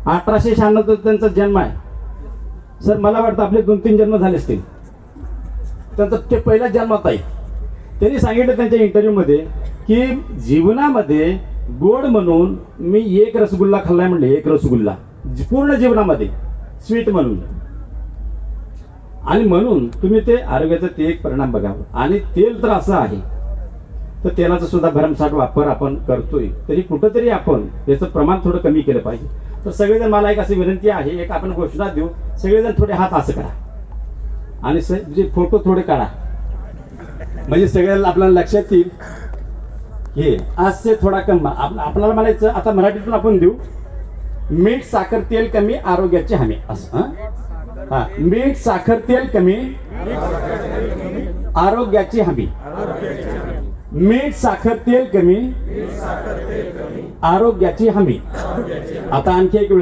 1896 त्यांचा जन्म आहे सर. मला वाटतं आपले 2-3 जन्म झाले असतील. त्यांचा ते पहिला जन्मात आहे. त्यांनी सांगितलं त्यांच्या इंटरव्ह्यूमध्ये की जीवनामध्ये गोड म्हणून मी एक रसगुल्ला खाल्लाय म्हणले. एक रसगुल्ला पूर्ण जीवनामध्ये स्वीट म्हणून. आणि म्हणून तुम्ही ते आरोग्याचा ते एक परिणाम बघावं. आणि तेल तर असं आहे तर तेलाचा सुद्धा भरमसाठ वापर आपण करतोय, तरी कुठंतरी आपण याचं प्रमाण थोडं कमी केलं पाहिजे. तर सगळेजण, मला एक अशी विनंती आहे, एक आपण घोषणा देऊ, सगळेजण थोडे हात असं करा आणि जे फोटो थोडे काढा, म्हणजे सगळ्यांना आपल्याला लक्षात येईल. हे आजचे थोडा कम आपल्याला म्हणायचं, आता मराठीतून आपण देऊ, मीठ साखर तेल कमी आरोग्याची हमी. असं हा, मीठ साखर तेल कमी आरोग्याची हमी. मीठ साखर तेल कमी आरोग्याची हमी. आता आणखी एक वेळ